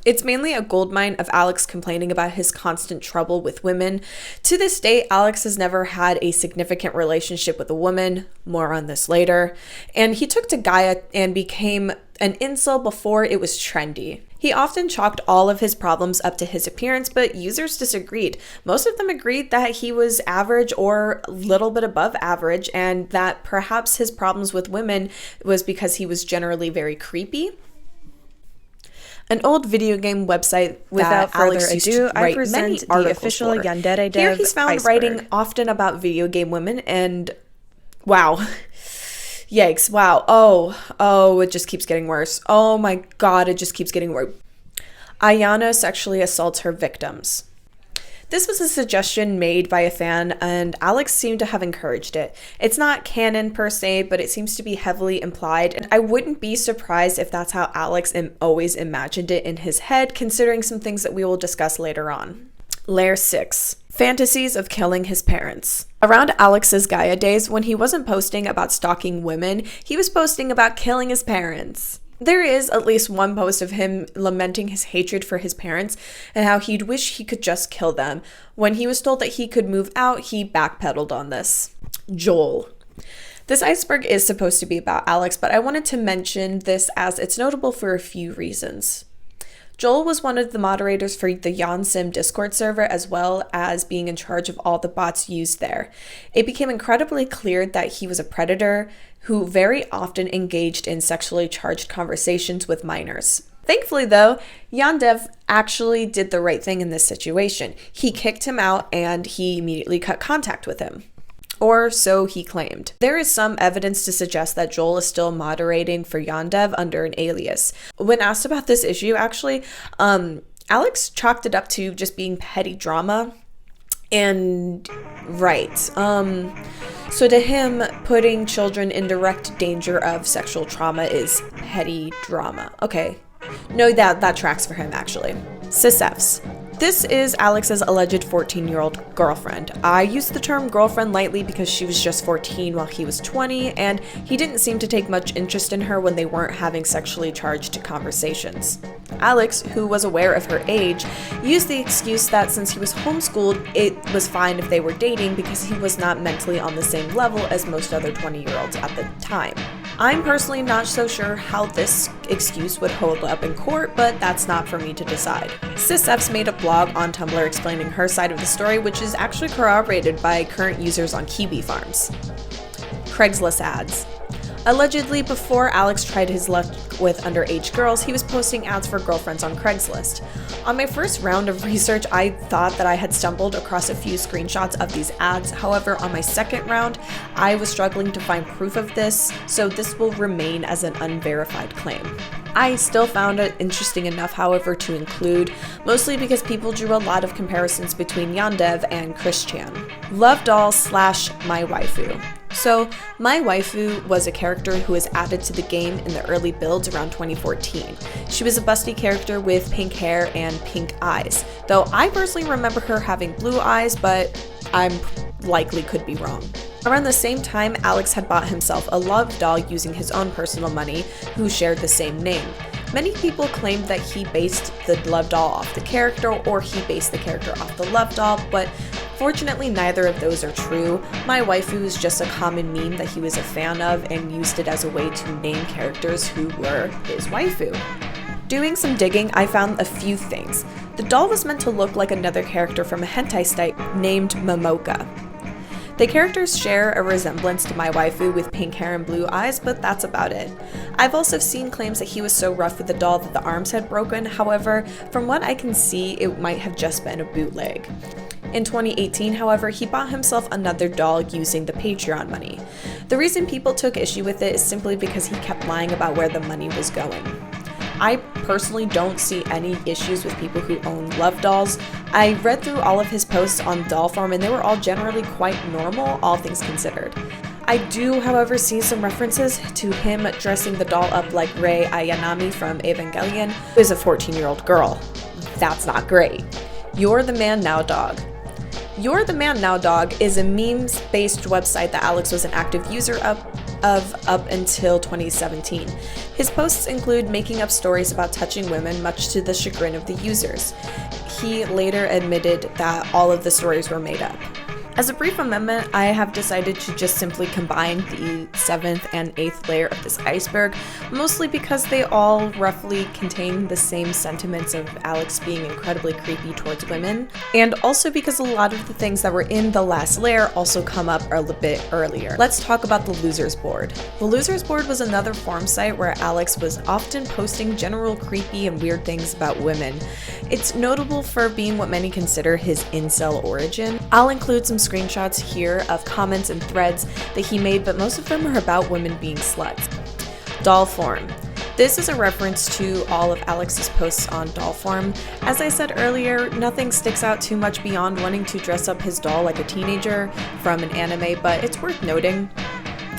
It's mainly a goldmine of Alex complaining about his constant trouble with women. To this day, Alex has never had a significant relationship with a woman. More on this later. And he took to Gaia and became an incel before it was trendy. He often chalked all of his problems up to his appearance, but users disagreed. Most of them agreed that he was average or a little bit above average, and that perhaps his problems with women was because he was generally very creepy. An old video game website Without that Alex further used ado, to I write present many the articles official for. Yandere Dev Here he's found Iceberg. writing often about video game women, and wow. Yikes, wow. Oh, it just keeps getting worse. Oh my god, it just keeps getting worse. Ayana sexually assaults her victims. This was a suggestion made by a fan, and Alex seemed to have encouraged it. It's not canon per se, but it seems to be heavily implied, and I wouldn't be surprised if that's how Alex always imagined it in his head, considering some things that we will discuss later on. Layer 6. Fantasies of killing his parents. Around Alex's Gaia days, when he wasn't posting about stalking women, he was posting about killing his parents. There is at least one post of him lamenting his hatred for his parents and how he'd wish he could just kill them. When he was told that he could move out, he backpedaled on this. Joel. This iceberg is supposed to be about Alex, but I wanted to mention this as it's notable for a few reasons. Joel was one of the moderators for the YANSIM Discord server, as well as being in charge of all the bots used there. It became incredibly clear that he was a predator who very often engaged in sexually charged conversations with minors. Thankfully though, Yandev actually did the right thing in this situation. He kicked him out and he immediately cut contact with him. Or so he claimed. There is some evidence to suggest that Joel is still moderating for Yandev under an alias. When asked about this issue, actually, Alex chalked it up to just being petty drama. And right. So to him, putting children in direct danger of sexual trauma is petty drama. Okay. No, that tracks for him, actually. Sissefs. This is Alex's alleged 14-year-old girlfriend. I use the term girlfriend lightly because she was just 14 while he was 20, and he didn't seem to take much interest in her when they weren't having sexually charged conversations. Alex, who was aware of her age, used the excuse that since he was homeschooled, it was fine if they were dating because he was not mentally on the same level as most other 20-year-olds at the time. I'm personally not so sure how this excuse would hold up in court, but that's not for me to decide. Sissefs made a blog on Tumblr explaining her side of the story, which is actually corroborated by current users on Kiwi Farms. Craigslist ads. Allegedly, before Alex tried his luck with underage girls, he was posting ads for girlfriends on Craigslist. On my first round of research, I thought that I had stumbled across a few screenshots of these ads. However, on my second round, I was struggling to find proof of this, so this will remain as an unverified claim. I still found it interesting enough, however, to include, mostly because people drew a lot of comparisons between Yandev and Christian. Love doll / my waifu. So, my waifu was a character who was added to the game in the early builds around 2014. She was a busty character with pink hair and pink eyes, though I personally remember her having blue eyes, but I'm likely could be wrong. Around the same time, Alex had bought himself a love doll using his own personal money, who shared the same name. Many people claimed that he based the love doll off the character, or he based the character off the love doll, but fortunately neither of those are true. My waifu is just a common meme that he was a fan of and used it as a way to name characters who were his waifu. Doing some digging, I found a few things. The doll was meant to look like another character from a hentai site named Momoka. The characters share a resemblance to my waifu with pink hair and blue eyes, but that's about it. I've also seen claims that he was so rough with the doll that the arms had broken. However, from what I can see, it might have just been a bootleg. In 2018, however, he bought himself another doll using the Patreon money. The reason people took issue with it is simply because he kept lying about where the money was going. I personally don't see any issues with people who own love dolls. I read through all of his posts on Dollform and they were all generally quite normal, all things considered. I do, however, see some references to him dressing the doll up like Rei Ayanami from Evangelion, who is a 14-year-old girl. That's not great. You're the Man Now Dog. You're the Man Now Dog is a memes-based website that Alex was an active user of. of up until 2017. His posts include making up stories about touching women, much to the chagrin of the users. He later admitted that all of the stories were made up. As a brief amendment, I have decided to just simply combine the 7th and 8th layer of this iceberg, mostly because they all roughly contain the same sentiments of Alex being incredibly creepy towards women, and also because a lot of the things that were in the last layer also come up a little bit earlier. Let's talk about the Losers Board. The Losers Board was another forum site where Alex was often posting general creepy and weird things about women. It's notable for being what many consider his incel origin. I'll include some screenshots here of comments and threads that he made, but most of them are about women being sluts. Dollform. This is a reference to all of Alex's posts on Dollform. As I said earlier, nothing sticks out too much beyond wanting to dress up his doll like a teenager from an anime, but it's worth noting.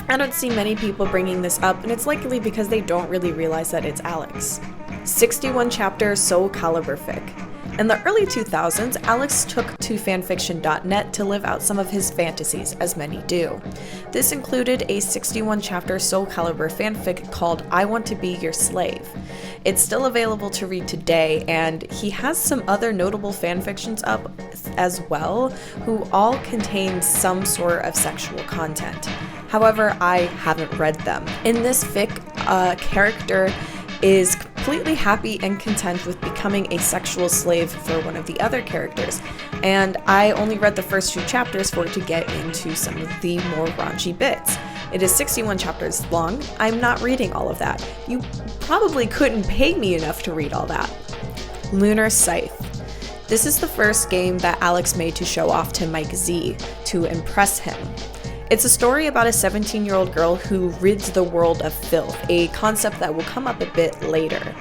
I don't see many people bringing this up, and it's likely because they don't really realize that it's Alex. 61 chapter Soul Calibur fic. In the early 2000s, Alex took to fanfiction.net to live out some of his fantasies, as many do. This included a 61-chapter Soul Calibur fanfic called I Want to Be Your Slave. It's still available to read today, and he has some other notable fanfictions up as well, who all contain some sort of sexual content. However, I haven't read them. In this fic, a character is completely happy and content with becoming a sexual slave for one of the other characters, and I only read the first few chapters for it to get into some of the more raunchy bits. It is 61 chapters long. I'm not reading all of that. You probably couldn't pay me enough to read all that. Lunar Scythe. This is the first game that Alex made to show off to Mike Z to impress him. It's a story about a 17-year-old girl who rids the world of filth, a concept that will come up a bit later.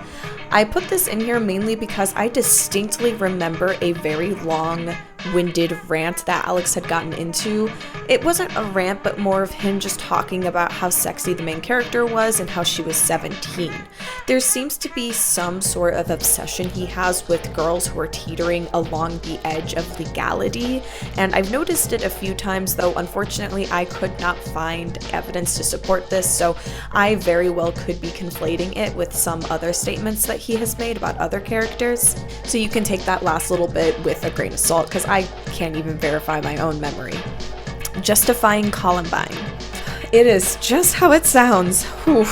I put this in here mainly because I distinctly remember a very long-winded rant that Alex had gotten into. It wasn't a rant, but more of him just talking about how sexy the main character was and how she was 17. There seems to be some sort of obsession he has with girls who are teetering along the edge of legality, and I've noticed it a few times, though unfortunately I could not find evidence to support this, so I very well could be conflating it with some other statements that he has made about other characters. So you can take that last little bit with a grain of salt, because I can't even verify my own memory. Justifying Columbine. It is just how it sounds. Whew.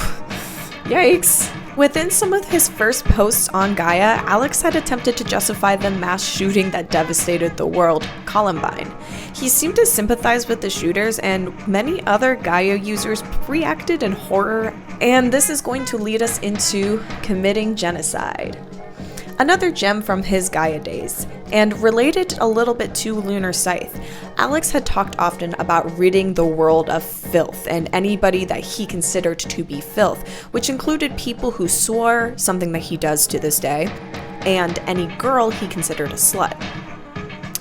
Yikes. Within some of his first posts on Gaia, Alex had attempted to justify the mass shooting that devastated the world, Columbine. He seemed to sympathize with the shooters, and many other Gaia users reacted in horror, and this is going to lead us into committing genocide. Another gem from his Gaia days, and related a little bit to Lunar Scythe, Alex had talked often about ridding the world of filth and anybody that he considered to be filth, which included people who swore, something that he does to this day, and any girl he considered a slut.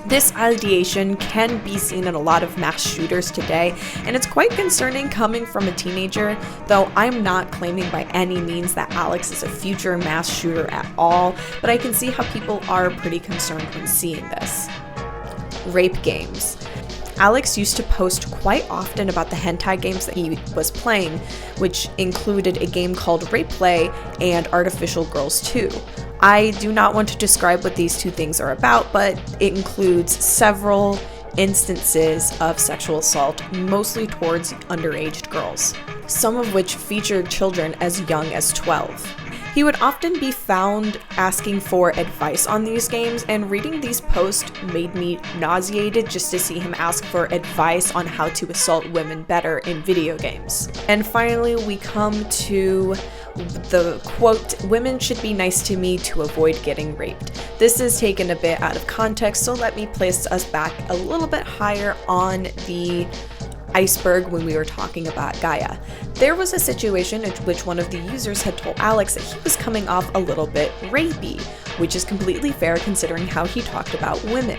This ideation can be seen in a lot of mass shooters today, and it's quite concerning coming from a teenager, though I'm not claiming by any means that Alex is a future mass shooter at all, but I can see how people are pretty concerned when seeing this. Rape games. Alex used to post quite often about the hentai games that he was playing, which included a game called Rape Play and Artificial Girls 2. I do not want to describe what these two things are about, but it includes several instances of sexual assault, mostly towards underage girls, some of which featured children as young as 12. He would often be found asking for advice on these games, and reading these posts made me nauseated just to see him ask for advice on how to assault women better in video games. And finally, we come to the quote, "Women should be nice to me to avoid getting raped." This is taken a bit out of context, so let me place us back a little bit higher on the iceberg when we were talking about Gaia. There was a situation in which one of the users had told Alex that he was coming off a little bit rapey, which is completely fair considering how he talked about women.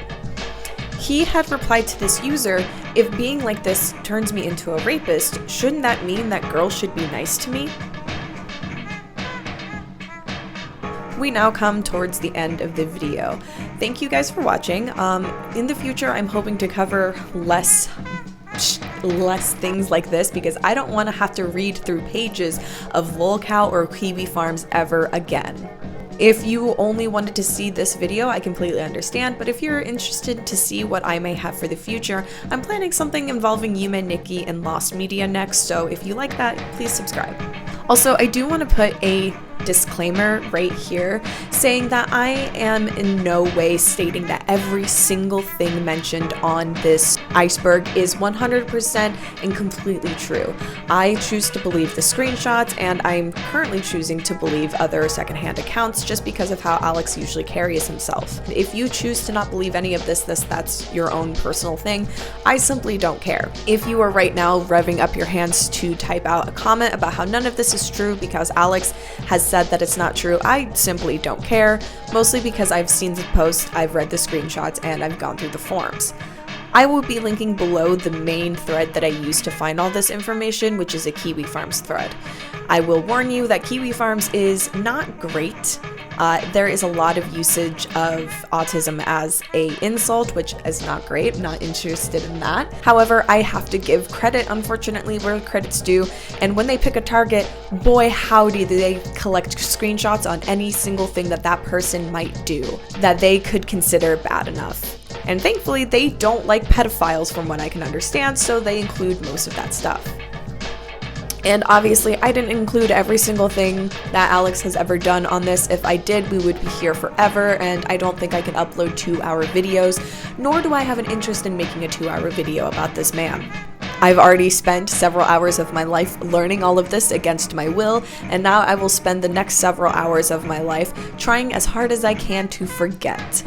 He had replied to this user, "If being like this turns me into a rapist, shouldn't that mean that girls should be nice to me?" We now come towards the end of the video. Thank you guys for watching. In the future, I'm hoping to cover less less things like this because I don't want to have to read through pages of lolcow or kiwi farms ever again. If you only wanted to see this video, I completely understand, but if you're interested to see what I may have for the future, I'm planning something involving Yume Nikki and Lost Media next, so if you like that, please subscribe. Also, I do want to put a disclaimer right here saying that I am in no way stating that every single thing mentioned on this iceberg is 100% and completely true. I choose to believe the screenshots, and I'm currently choosing to believe other secondhand accounts just because of how Alex usually carries himself. If you choose to not believe any of this, that's your own personal thing. I simply don't care. If you are right now revving up your hands to type out a comment about how none of this is true because Alex has said that it's not true, I simply don't care, mostly because I've seen the post, I've read the screenshots, and I've gone through the forums. I will be linking below the main thread that I used to find all this information, which is a Kiwi Farms thread. I will warn you that Kiwi Farms is not great. There is a lot of usage of autism as a insult, which is not great. I'm not interested in that. However, I have to give credit, unfortunately, where credit's due. And when they pick a target, boy howdy, do they collect screenshots on any single thing that that person might do that they could consider bad enough. And thankfully, they don't like pedophiles from what I can understand, so they include most of that stuff. And obviously, I didn't include every single thing that Alex has ever done on this. If I did, we would be here forever, and I don't think I can upload 2-hour videos, nor do I have an interest in making a 2-hour video about this man. I've already spent several hours of my life learning all of this against my will, and now I will spend the next several hours of my life trying as hard as I can to forget.